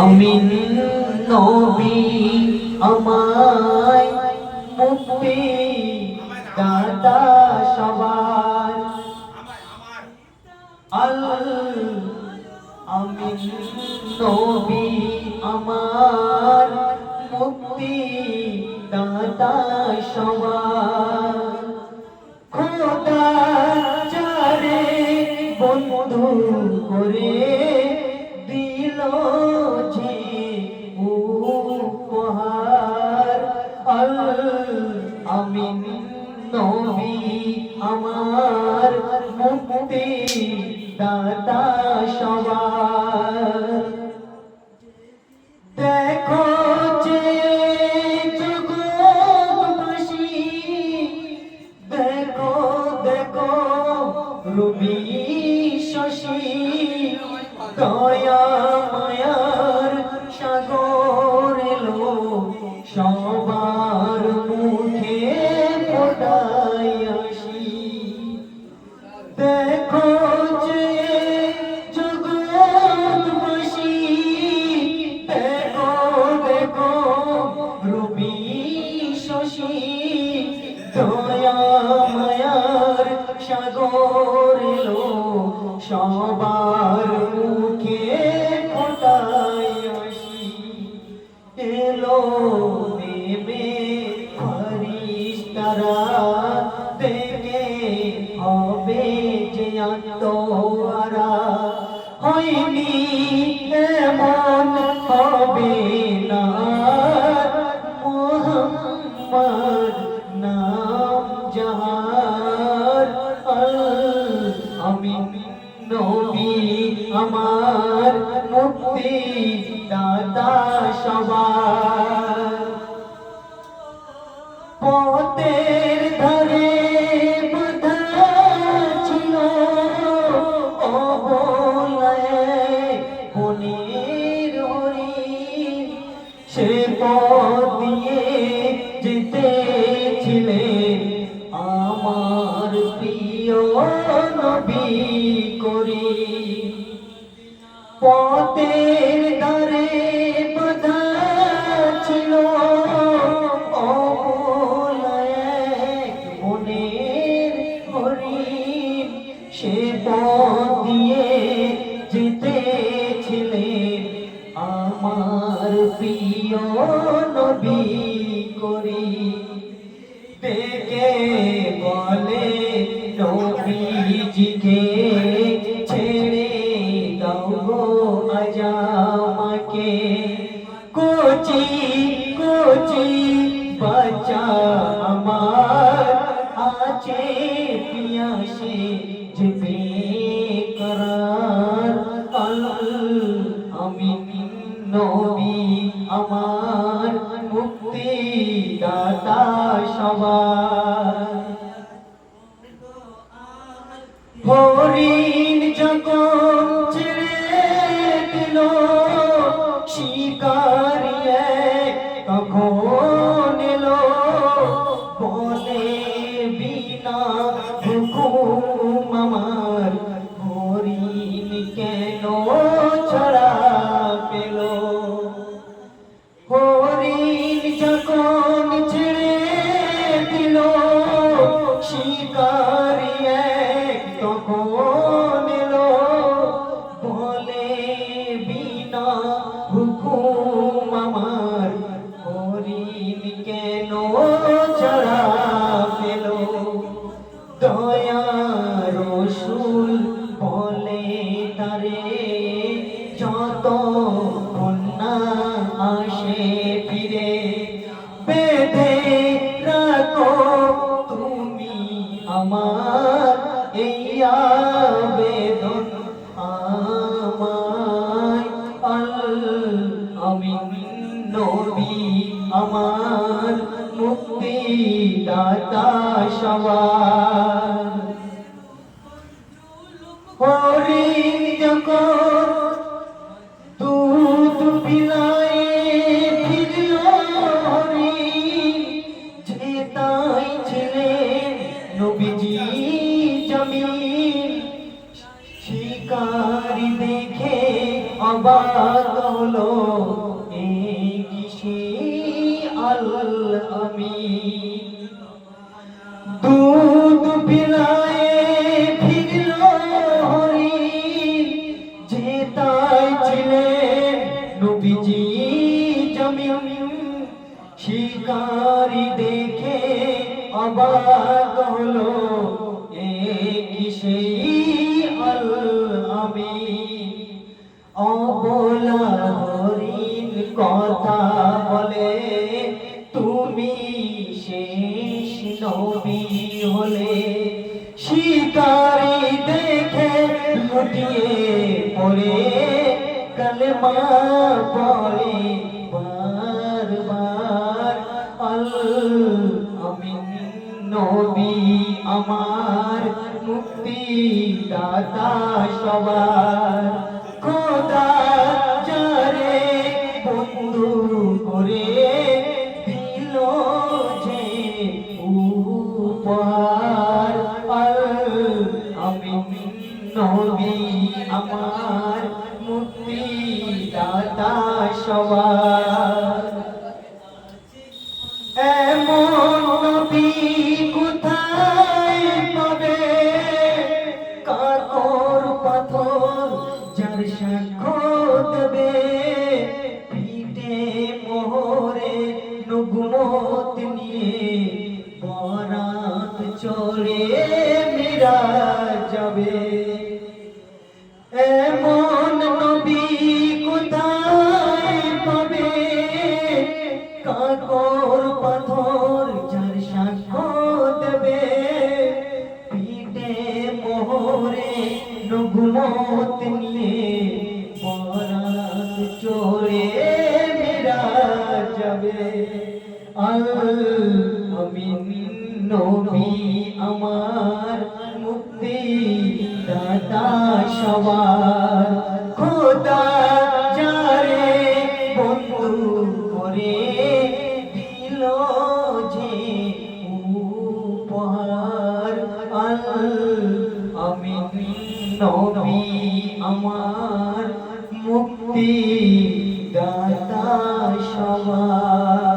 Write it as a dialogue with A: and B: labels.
A: আমিন নবী আমায় মুক্তি দাতা সবার আল আমিন নবী আমার মুক্তি দাতা সবার খোদা যারে বন্ধু করে দিল যে উপহার আল আমিন নবী আমার মুক্তি দাতা সবার দেখো যে জগৎবাসী দেখো দেখো রবি শশী দয়া মায়ার সাগর এলো সবার মুখে ফোটাই আসি দেখো যে জগৎবাসী দেখো দেখো রবি শশী দয়া মায়ার সাগর এলো সবার মুখে ফোটাই আসি এলো নেমে ফরিস্তারা দেখে হবে যে আত্মহারা হয়নি এমন হবে না মুহাম্মদ নাম যাহার আমিন নবী আমার মুক্তি দাতা সবার পথের ধারে বাঁধা ছিল অবলায় বনের হরিণ সে পথ দিয়ে যেতেছিলেন আমার প্রিয় নবী করি পথের ধারে বাঁধা ছিল বনের হরিণ সে পথ দিয়ে যেতেছিলেন আমার প্রিয় নবী করি দেখে বলে নবীজিকে ছেড়ে দাও গো আজ আমাকে কোচি কোচি বাচ্চা আমার আছে পিয়াসে যে বেকরার আমিন নবী আমার মুক্তি দাতা সবার হরিণ যখন ছেড়ে দিল শিকারি তখন এলো বলে বিনা হুকুম আমার হরিণ কেন ছাড়া পেল হরিণ যখন ছেড়ে দিল শিকারি তখন এলো বলে বিনা হুকুম আমার হরিণ কেন ছাড়া পেল দয়া রসুল বলে তারে যত কন্যা আসে ফিরে বেঁধে রাখো তুমি আমার এই আবেদন আমায় আমিন নবী আমার মুক্তি দাতা সবার হরিণ যখন দুধ পিলায় ফিরল হরিণ যেতাই ছিলেন নবীজি জমিন শিকারি দেখে অবাক হলো এই কিসে আল আমিন দুধ পিলায়ে ফিরলো হরিণ যে তাই ছিলেন নবীজি জমিন শিকারি দেখে অবাক হলো এই কিসে আল আমিন অবলা হরিণ কথা বলে তুমি শেষ নবী হলে শিকারি দেখে লুটিয়ে পড়ে কালেমা পড়ে বারবার আল আমিন নবী আমার মুক্তি দাতা সবার খোদা যারে বন্ধু করে দিল যে উপহার আল আমিন নবী আমার মুক্তি দাতা সবার এমন নবী কোথায় পাবে কাকর পাথর যার সাক্ষ্য দেবে পিঠে মোহরে নগুমত নিয়ে বরাত চড়ে মেরা যাবে এমন নবী কোথায় পাবে কাকর পাথর যার সাক্ষ্য দেবে পিঠে মোহরে নগুমত নিয়ে বরাত চড়ে মেরা যাবে আল আমিন নবী আমার মুক্তি দাতা সবার খোদা যারে বন্ধু করে দিল যে উপহার আল আমিন নবী আমার মুক্তি দাতা সবার